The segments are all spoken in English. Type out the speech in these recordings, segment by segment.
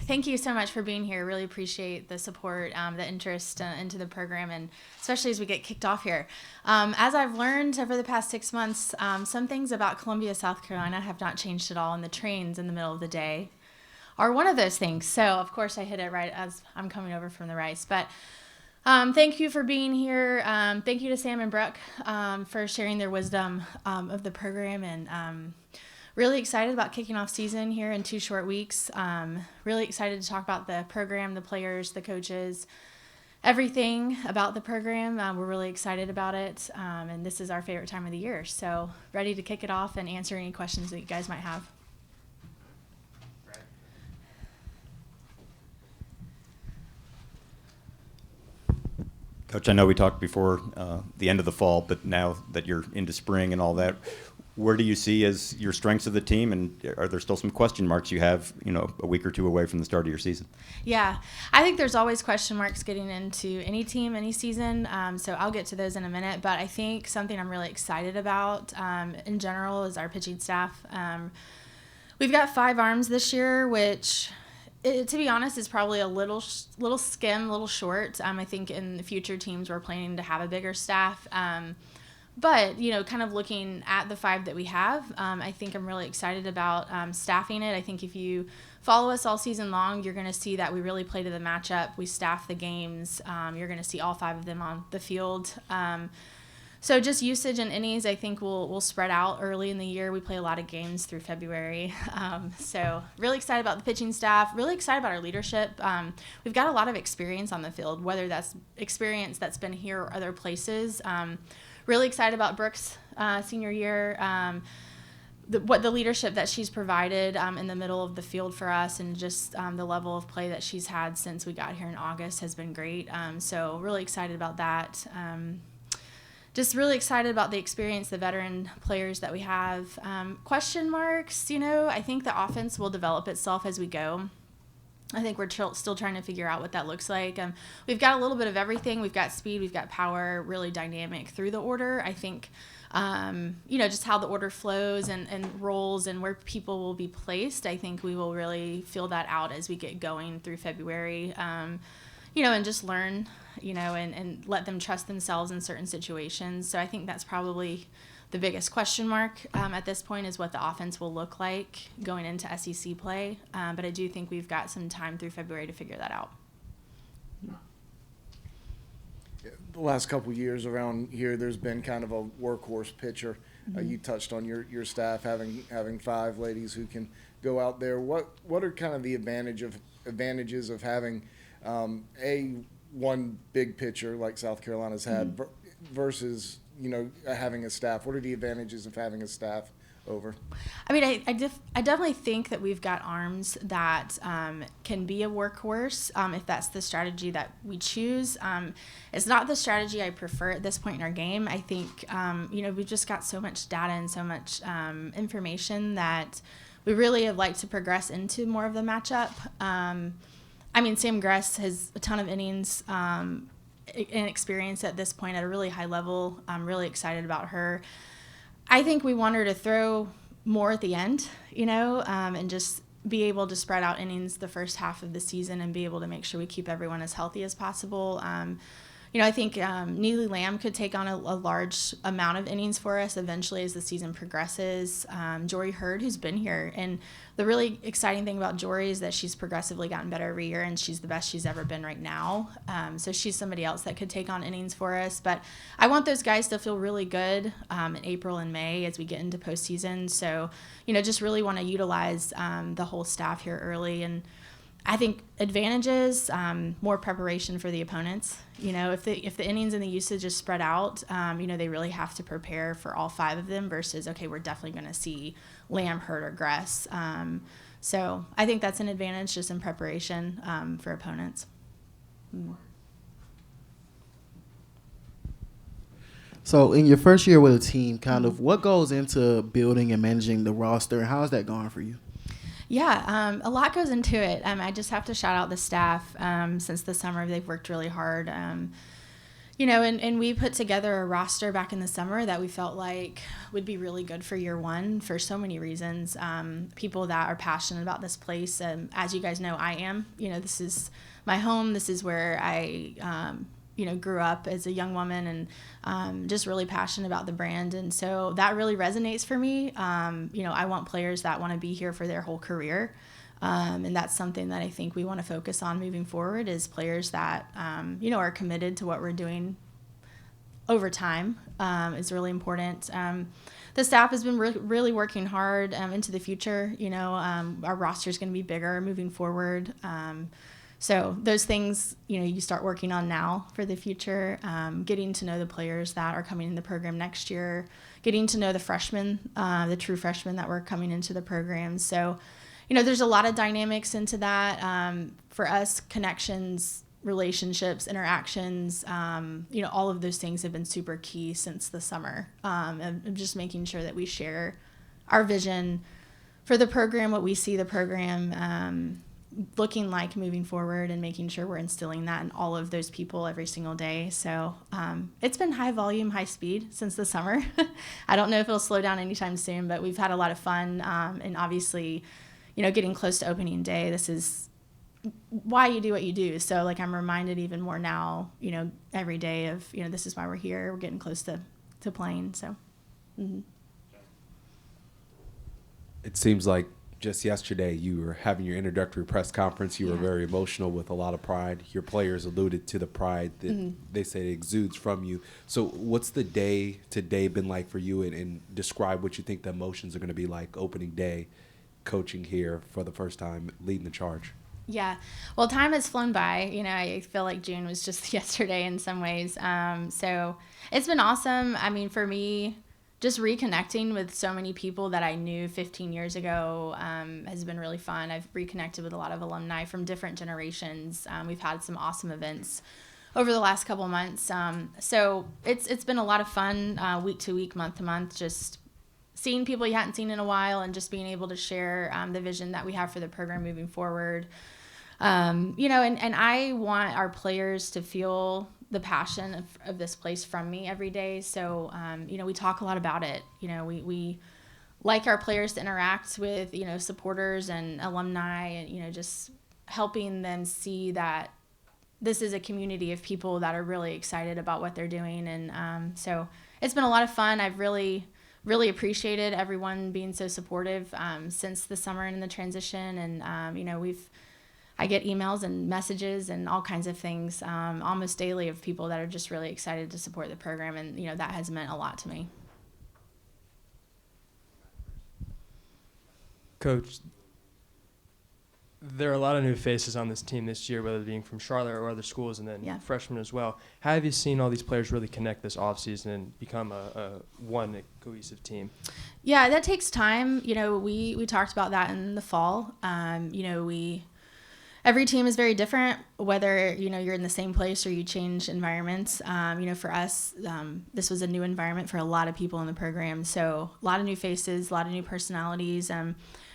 Thank you so much for being here. Really appreciate the support, the interest into the program, and especially as we get kicked off here. As I've learned over the past 6 months, some things about Columbia, South Carolina have not changed at all, and the trains in the middle of the day are one of those things. So, of course, I hit it right as I'm coming over from the Rice. But thank you for being here. Thank you to Sam and Brooke for sharing their wisdom of the program, and really excited about kicking off season here in 2 short weeks. Really excited to talk about the program, the players, the coaches, everything about the program. We're really excited about it, and this is our favorite time of the year. So ready to kick it off and answer any questions that you guys might have. Coach, I know we talked before the end of the fall, but now that you're into spring and all that, where do you see as your strengths of the team, and are there still some question marks you have, a week or two away from the start of your season? Yeah, I think there's always question marks getting into any team, any season, so I'll get to those in a minute, but I think something I'm really excited about in general is our pitching staff. We've got 5 arms this year, which, to be honest, is probably a little skim, a little short. I think in the future teams we're planning to have a bigger staff. But, kind of looking at the 5 that we have, I think I'm really excited about staffing it. I think if you follow us all season long, you're going to see that we really play to the matchup. We staff the games. You're going to see all 5 of them on the field. So just usage and innings, I think we'll spread out early in the year. We play a lot of games through February. So really excited about the pitching staff, really excited about our leadership. We've got a lot of experience on the field, whether that's experience that's been here or other places. Really excited about Brooke's senior year, the leadership that she's provided in the middle of the field for us, and just the level of play that she's had since we got here in August has been great. So really excited about that. Just really excited about the experience, the veteran players that we have. Question marks, I think the offense will develop itself as we go. I think we're still trying to figure out what that looks like. We've got a little bit of everything. We've got speed, we've got power, really dynamic through the order. I think, just how the order flows and rolls and where people will be placed, I think we will really feel that out as we get going through February, and just learn, and let them trust themselves in certain situations. So I think that's probably the biggest question mark at this point, is what the offense will look like going into SEC play. But I do think we've got some time through February to figure that out. The last couple of years around here, there's been kind of a workhorse pitcher. Mm-hmm. You touched on your staff having 5 ladies who can go out there. What are kind of the advantages of having one big pitcher like South Carolina's had, mm-hmm. versus having a staff? What are the advantages of having a staff over? I mean, I definitely think that we've got arms that can be a workhorse if that's the strategy that we choose. It's not the strategy I prefer at this point in our game. I think, we've just got so much data and so much information that we really have liked to progress into more of the matchup. Sam Gress has a ton of innings and experience at this point at a really high level. I'm really excited about her. I think we want her to throw more at the end, and just be able to spread out innings the first half of the season and be able to make sure we keep everyone as healthy as possible. I think Neely Lamb could take on a large amount of innings for us eventually as the season progresses. Jory Hurd, who's been here, and the really exciting thing about Jory is that she's progressively gotten better every year, and she's the best she's ever been right now. So she's somebody else that could take on innings for us. But I want those guys to feel really good in April and May as we get into postseason. So, just really want to utilize the whole staff here early. And I think advantages, more preparation for the opponents. If the innings and the usage is spread out, they really have to prepare for all 5 of them versus, okay, we're definitely going to see Lamb, Hurd, or Gress. So I think that's an advantage just in preparation for opponents. So in your first year with a team, kind of what goes into building and managing the roster, and how's that going for you? Yeah, a lot goes into it. I just have to shout out the staff. Since the summer, they've worked really hard. And we put together a roster back in the summer that we felt like would be really good for year one for so many reasons. People that are passionate about this place. As you guys know, I am. This is my home. This is where I, grew up as a young woman and just really passionate about the brand. And so that really resonates for me. I want players that want to be here for their whole career. And that's something that I think we want to focus on moving forward is players that, are committed to what we're doing over time is really important. The staff has been really working hard into the future. Our roster is going to be bigger moving forward. So those things, you start working on now for the future, getting to know the players that are coming in the program next year, getting to know the freshmen, the true freshmen that were coming into the program. So, there's a lot of dynamics into that. For us, connections, relationships, interactions, all of those things have been super key since the summer. And just making sure that we share our vision for the program, what we see the program looking like moving forward, and making sure we're instilling that in all of those people every single day. So it's been high volume, high speed since the summer. I don't know if it'll slow down anytime soon, but we've had a lot of fun. And obviously, getting close to opening day, this is why you do what you do. So I'm reminded even more now, every day of, this is why we're here. We're getting close to playing. So. Mm-hmm. It seems like just yesterday you were having your introductory press conference. You were very emotional with a lot of pride. Your players alluded to the pride that they say exudes from you. So what's the day-to-day been like for you, and describe what you think the emotions are going to be like opening day, coaching here for the first time, leading the charge? Yeah. Well, time has flown by. I feel like June was just yesterday in some ways. So it's been awesome. I mean, for me, just reconnecting with so many people that I knew 15 years ago has been really fun. I've reconnected with a lot of alumni from different generations. We've had some awesome events over the last couple months. So it's been a lot of fun week to week, month to month, just seeing people you hadn't seen in a while and just being able to share the vision that we have for the program moving forward. And I want our players to feel the passion of this place from me every day. So, we talk a lot about it. We like our players to interact with, supporters and alumni and, just helping them see that this is a community of people that are really excited about what they're doing. And so it's been a lot of fun. I've really appreciated everyone being so supportive since the summer and the transition. And, I get emails and messages and all kinds of things almost daily of people that are just really excited to support the program. And, that has meant a lot to me. Coach, there are a lot of new faces on this team this year, whether being from Charlotte or other schools, and then freshmen as well. How have you seen all these players really connect this offseason and become a cohesive team? Yeah, that takes time. We talked about that in the fall. Every team is very different, whether, you're in the same place or you change environments. For us, this was a new environment for a lot of people in the program. So a lot of new faces, a lot of new personalities,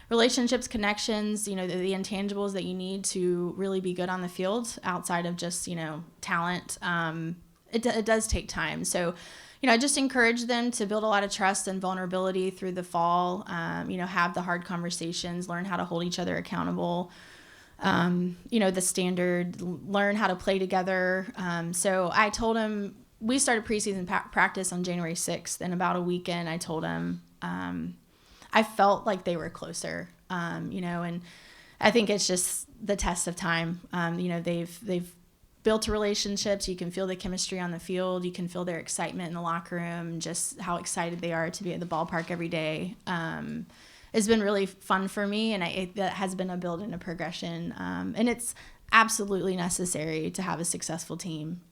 relationships, connections, the intangibles that you need to really be good on the field outside of just, talent. It does take time. So, I just encourage them to build a lot of trust and vulnerability through the fall, have the hard conversations, learn how to hold each other accountable. The standard, learn how to play together. So I told him, we started preseason practice on January 6th, and about a weekend I told him, I felt like they were closer, and I think it's just the test of time. They've built relationships. You can feel the chemistry on the field. You can feel their excitement in the locker room, just how excited they are to be at the ballpark every day. It's been really fun for me, and that has been a build and a progression. And it's absolutely necessary to have a successful team.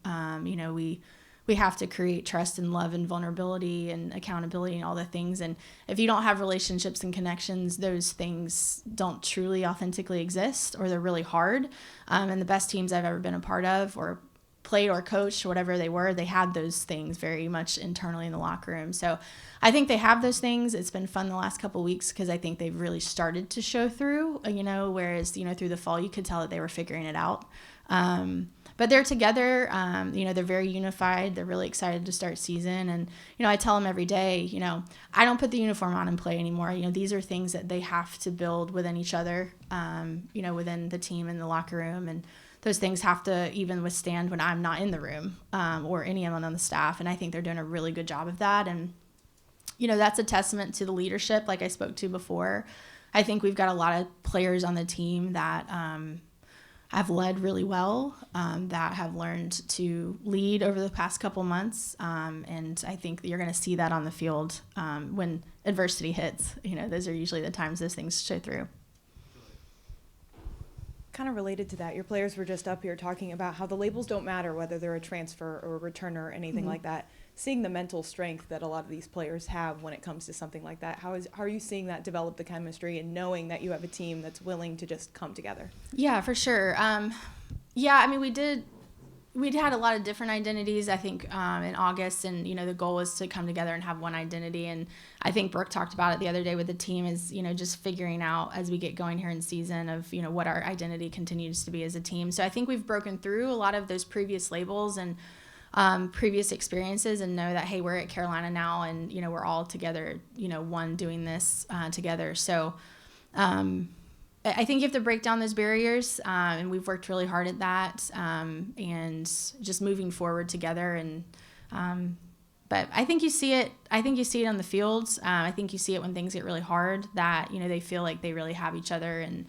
We have to create trust and love and vulnerability and accountability and all the things. And if you don't have relationships and connections, those things don't truly authentically exist, or they're really hard. And the best teams I've ever been a part of or played or coached or whatever they were, they had those things very much internally in the locker room. So I think they have those things. It's been fun the last couple of weeks because I think they've really started to show through, whereas, through the fall you could tell that they were figuring it out. But but they're together. They're very unified. They're really excited to start season. And, I tell them every day, I don't put the uniform on and play anymore. These are things that they have to build within each other, within the team and the locker room. And those things have to even withstand when I'm not in the room, or anyone on the staff. And I think they're doing a really good job of that. And, that's a testament to the leadership, like I spoke to before. I think we've got a lot of players on the team that have led really well, that have learned to lead over the past couple months. And I think you're going to see that on the field when adversity hits. Those are usually the times those things show through. Kind of related to that, your players were just up here talking about how the labels don't matter whether they're a transfer or a returner or anything like that. Seeing the mental strength that a lot of these players have when it comes to something like that, how are you seeing that develop the chemistry and knowing that you have a team that's willing to just come together? Yeah, for sure. We'd had a lot of different identities, I think, in August, and, the goal was to come together and have one identity. And I think Brooke talked about it the other day with the team is, just figuring out as we get going here in season of, what our identity continues to be as a team. So I think we've broken through a lot of those previous labels and previous experiences and know that, hey, we're at Carolina now and, we're all together, one doing this together. So I think you have to break down those barriers, and we've worked really hard at that, and just moving forward together. And but I think you see it. I think you see it on the fields. I think you see it when things get really hard. That they feel like they really have each other and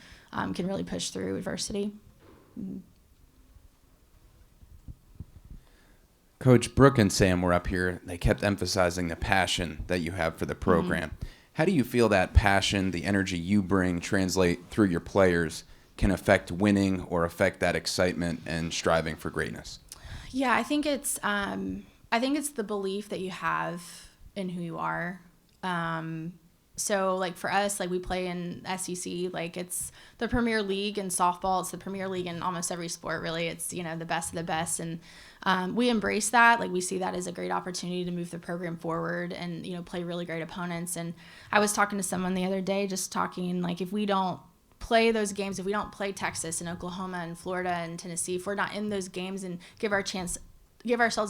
can really push through adversity. Mm-hmm. Coach, Brooke and Sam were up here. They kept emphasizing the passion that you have for the program. Mm-hmm. How do you feel that passion, the energy you bring, translate through your players can affect winning or affect that excitement and striving for greatness? Yeah, I think it's the belief that you have in who you are. So like for us, like we play in SEC, like it's the Premier League in softball. It's the Premier League in almost every sport, really. It's, the best of the best. And we embrace that. Like we see that as a great opportunity to move the program forward and, play really great opponents. And I was talking to someone the other day, just talking like if we don't play those games, if we don't play Texas and Oklahoma and Florida and Tennessee, if we're not in those games and give ourselves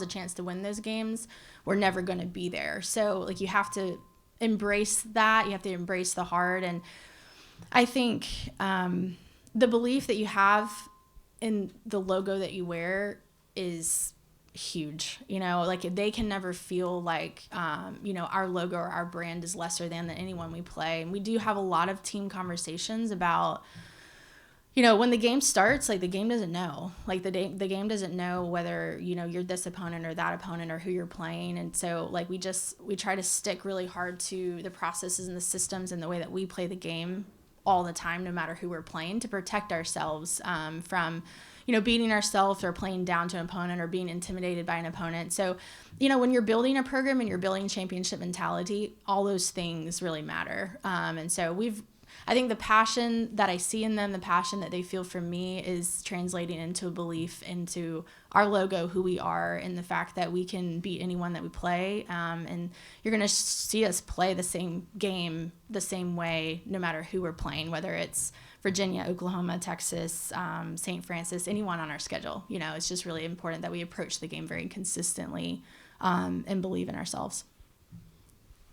a chance to win those games, we're never going to be there. So like you have to embrace that. You have to embrace the hard. And I think the belief that you have in the logo that you wear is huge. Like they can never feel like our logo or our brand is lesser than anyone we play. And we do have a lot of team conversations about when the game starts, like the game doesn't know. Like the game doesn't know whether, you're this opponent or that opponent or who you're playing. And so like we try to stick really hard to the processes and the systems and the way that we play the game all the time, no matter who we're playing, to protect ourselves from, beating ourselves or playing down to an opponent or being intimidated by an opponent. So, when you're building a program and you're building championship mentality, all those things really matter. And so I think the passion that I see in them, the passion that they feel from me is translating into a belief into our logo, who we are, and the fact that we can beat anyone that we play. And you're going to see us play the same game the same way, no matter who we're playing, whether it's Virginia, Oklahoma, Texas, St. Francis, anyone on our schedule. It's just really important that we approach the game very consistently and believe in ourselves.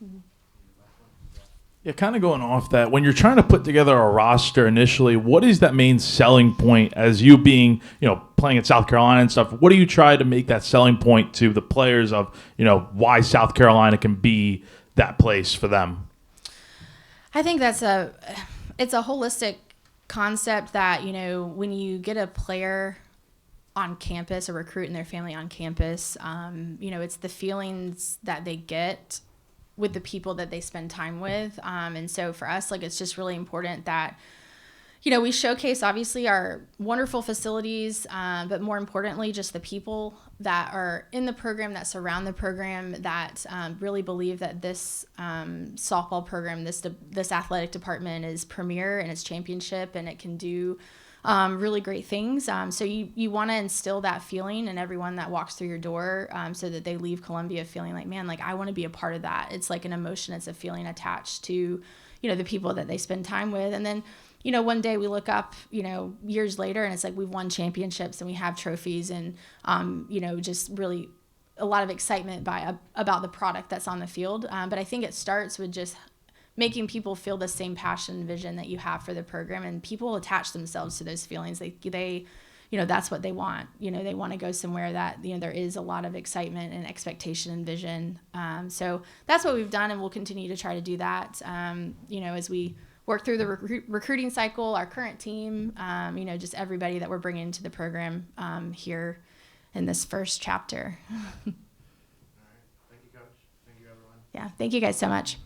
Mm-hmm. Yeah, kind of going off that, when you're trying to put together a roster initially, what is that main selling point as you being, playing at South Carolina and stuff? What do you try to make that selling point to the players of, why South Carolina can be that place for them? I think it's a holistic concept that, when you get a player on campus, a recruit and their family on campus, it's the feelings that they get with the people that they spend time with. And so for us, like, it's just really important that, we showcase obviously our wonderful facilities, but more importantly, just the people that are in the program, that surround the program, that really believe that this softball program, this athletic department is premier and it's championship and it can do really great things. So you want to instill that feeling in everyone that walks through your door, so that they leave Columbia feeling like, man, like I want to be a part of that. It's like an emotion, it's a feeling attached to, the people that they spend time with. And then, one day we look up, years later, and it's like we've won championships and we have trophies and, just really a lot of excitement about the product that's on the field. But I think it starts with just making people feel the same passion and vision that you have for the program, and people attach themselves to those feelings. They that's what they want. They want to go somewhere that, there is a lot of excitement and expectation and vision. So that's what we've done, and we'll continue to try to do that, as we work through the recruiting cycle, our current team, just everybody that we're bringing into the program here in this first chapter. All right. Thank you, Coach. Thank you, everyone. Yeah. Thank you guys so much.